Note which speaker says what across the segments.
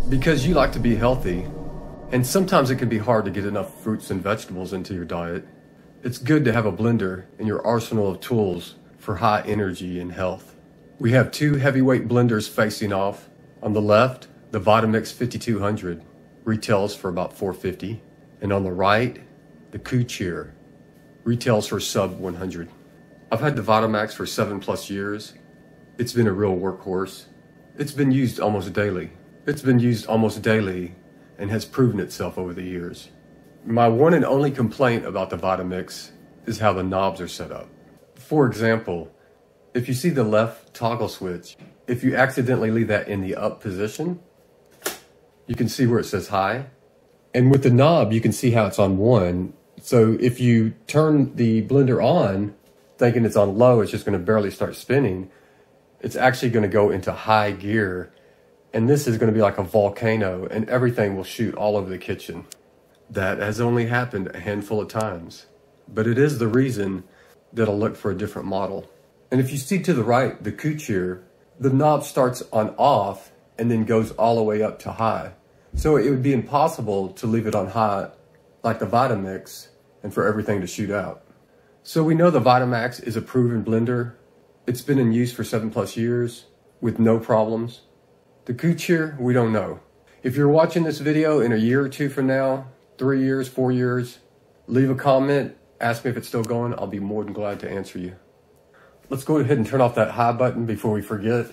Speaker 1: Because you like to be healthy, and sometimes it can be hard to get enough fruits and vegetables into your diet, it's good to have a blender in your arsenal of tools for high energy and health. We have two heavyweight blenders facing off. On the left, the Vitamix 5200 retails for about $4.50, and on the right, the COOCHEER retails for sub $100. I've had the Vitamix for 7+ years. It's been a real workhorse. It's been used almost daily. And has proven itself over the years. My one and only complaint about the Vitamix is how the knobs are set up. For example, if you see the left toggle switch, if you accidentally leave that in the up position, you can see where it says high. And with the knob, you can see how it's on 1. So if you turn the blender on, thinking it's on low, it's just going to barely start spinning, it's actually going to go into high gear. And this is going to be like a volcano, and everything will shoot all over the kitchen. That has only happened a handful of times, but it is the reason that I'll look for a different model. And if you see to the right, the COOCHEER, the knob starts on off and then goes all the way up to high. So it would be impossible to leave it on high like the Vitamix and for everything to shoot out. So we know the Vitamix is a proven blender. It's been in use for 7+ years with no problems. The COOCHEER, we don't know. If you're watching this video in a year or two from now, 3 years, 4 years, leave a comment, ask me if it's still going. I'll be more than glad to answer you. Let's go ahead and turn off that high button before we forget,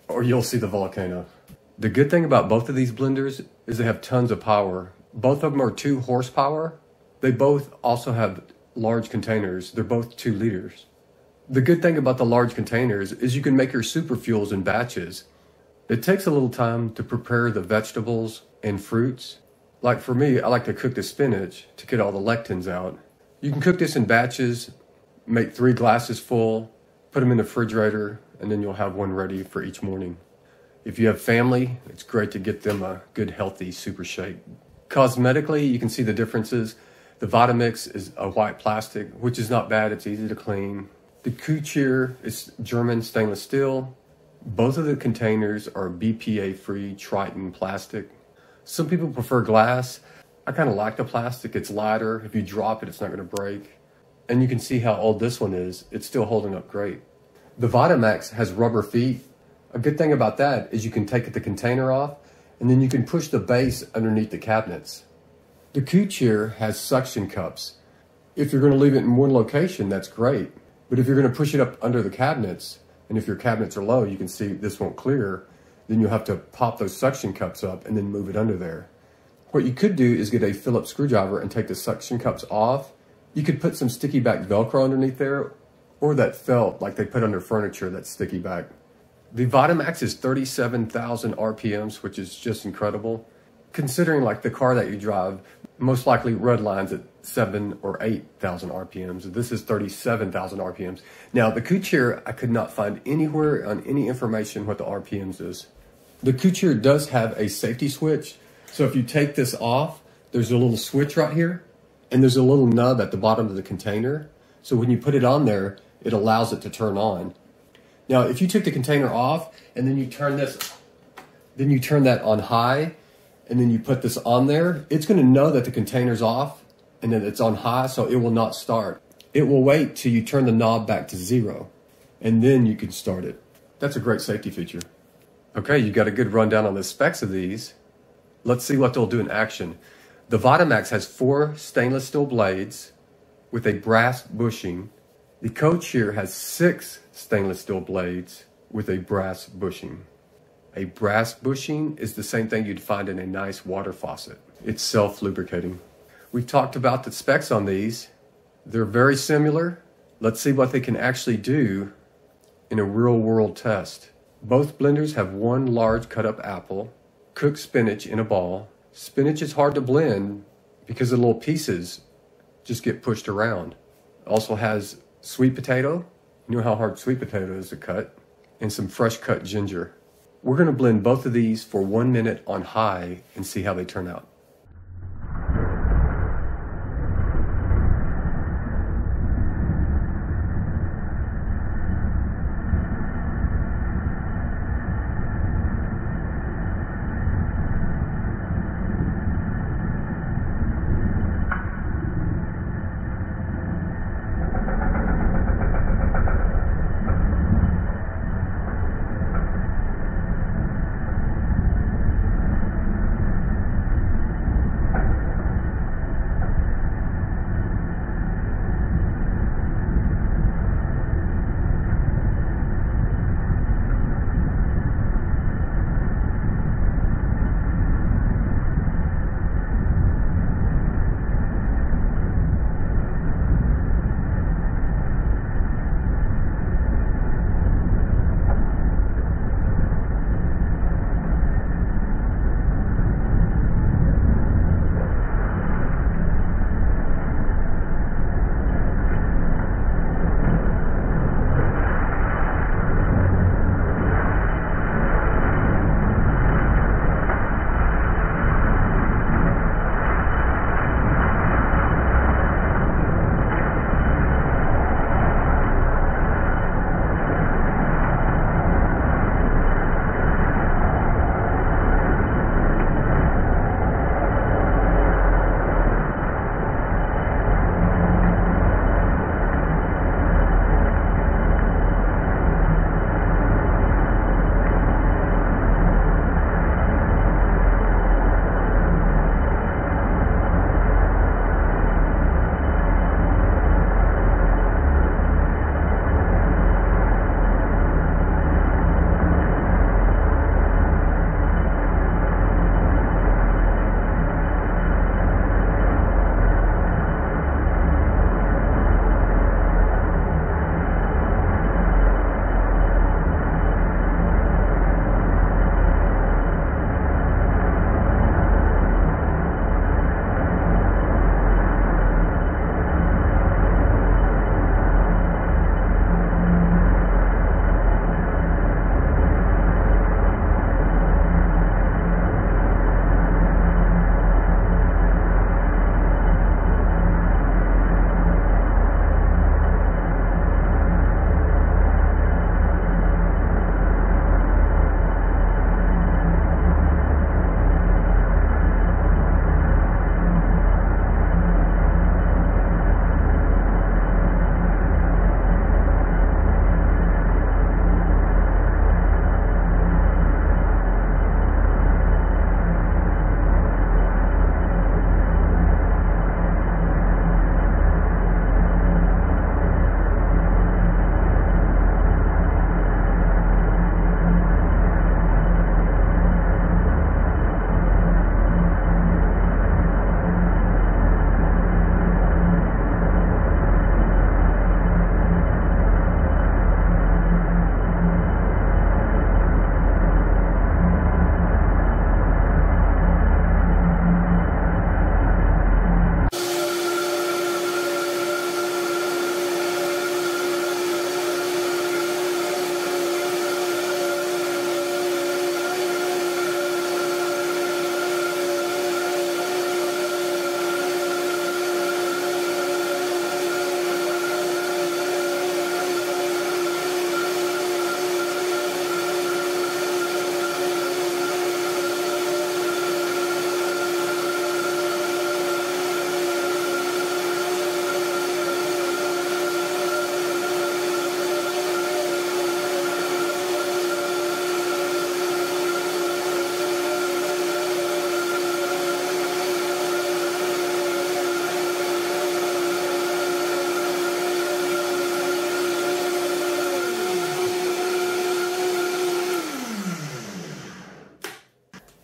Speaker 1: or you'll see the volcano. The good thing about both of these blenders is they have tons of power. Both of them are 2 horsepower. They both also have large containers. They're both 2 liters. The good thing about the large containers is you can make your super fuels in batches. It takes a little time to prepare the vegetables and fruits. Like for me, I like to cook the spinach to get all the lectins out. You can cook this in batches, make 3 glasses full, put them in the refrigerator, and then you'll have one ready for each morning. If you have family, it's great to get them a good, healthy super shake. Cosmetically, you can see the differences. The Vitamix is a white plastic, which is not bad. It's easy to clean. The COOCHEER is German stainless steel. Both of the containers are BPA-free Triton plastic. Some people prefer glass. I kind of like the plastic. It's lighter. If you drop it, it's not going to break. And you can see how old this one is. It's still holding up great. The Vitamix has rubber feet. A good thing about that is you can take the container off, and then you can push the base underneath the cabinets. The COOCHEER has suction cups. If you're going to leave it in one location, that's great. But if you're going to push it up under the cabinets, and if your cabinets are low, you can see this won't clear, then you'll have to pop those suction cups up and then move it under there. What you could do is get a Phillips screwdriver and take the suction cups off. You could put some sticky back Velcro underneath there, or that felt like they put under furniture, that sticky back. The Vitamix is 37,000 RPMs, which is just incredible. Considering like the car that you drive, most likely red lines at 7,000 or 8,000 RPMs. This is 37,000 RPMs. Now the COOCHEER, I could not find anywhere on any information what the RPMs is. The COOCHEER does have a safety switch. So if you take this off, there's a little switch right here, and there's a little nub at the bottom of the container. So when you put it on there, it allows it to turn on. Now, if you took the container off and then you turn that on high, and then you put this on there, it's going to know that the container's off and that it's on high, so it will not start. It will wait till you turn the knob back to 0, and then you can start it. That's a great safety feature. Okay, you got a good rundown on the specs of these. Let's see what they'll do in action. The Vitamix has 4 stainless steel blades with a brass bushing. The COOCHEER has 6 stainless steel blades with a brass bushing. A brass bushing is the same thing you'd find in a nice water faucet. It's self-lubricating. We've talked about the specs on these. They're very similar. Let's see what they can actually do in a real-world test. Both blenders have 1 large cut-up apple, cooked spinach in a ball. Spinach is hard to blend because the little pieces just get pushed around. It also has sweet potato. You know how hard sweet potato is to cut. And some fresh cut ginger. We're going to blend both of these for 1 minute on high and see how they turn out.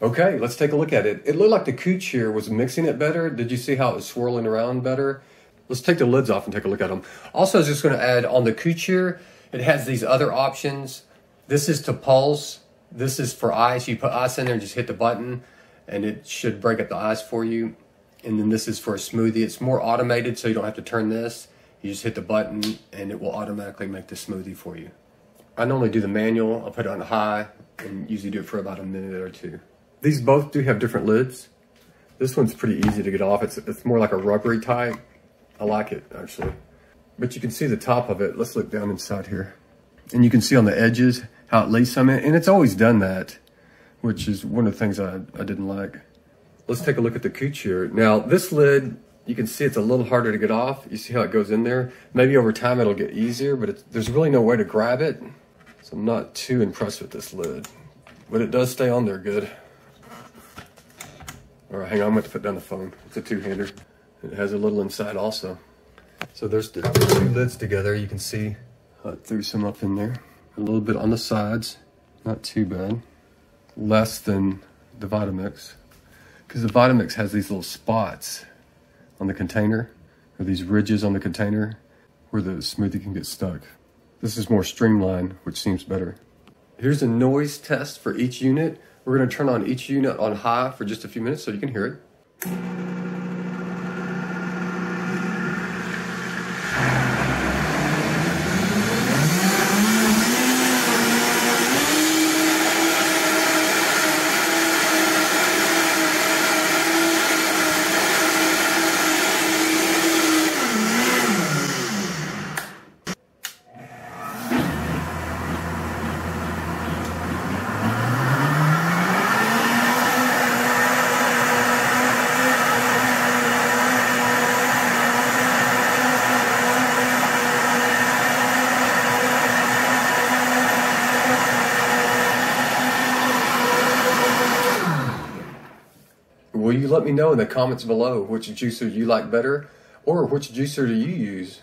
Speaker 1: Okay, let's take a look at it. It looked like the COOCHEER was mixing it better. Did you see how it was swirling around better? Let's take the lids off and take a look at them. Also, I was just going to add on the COOCHEER, it has these other options. This is to pulse. This is for ice. You put ice in there and just hit the button and it should break up the ice for you. And then this is for a smoothie. It's more automated, so you don't have to turn this. You just hit the button and it will automatically make the smoothie for you. I normally do the manual. I'll put it on high and usually do it for about a minute or two. These both do have different lids. This one's pretty easy to get off. It's more like a rubbery type. I like it, actually. But you can see the top of it. Let's look down inside here. And you can see on the edges how it leaves some in. And it's always done that, which is one of the things I didn't like. Let's take a look at the COOCHEER. Now, this lid, you can see it's a little harder to get off. You see how it goes in there? Maybe over time it'll get easier, but there's really no way to grab it. So I'm not too impressed with this lid. But it does stay on there good. All right, hang on, I'm going to put down the phone. It's a two-hander. It has a little inside also. So there's the two lids together. You can see I threw some up in there. A little bit on the sides, not too bad. Less than the Vitamix. Because the Vitamix has these little spots on the container, or these ridges on the container, where the smoothie can get stuck. This is more streamlined, which seems better. Here's a noise test for each unit. We're going to turn on each unit on high for just a few minutes so you can hear it. Will you let me know in the comments below which juicer you like better, or which juicer do you use?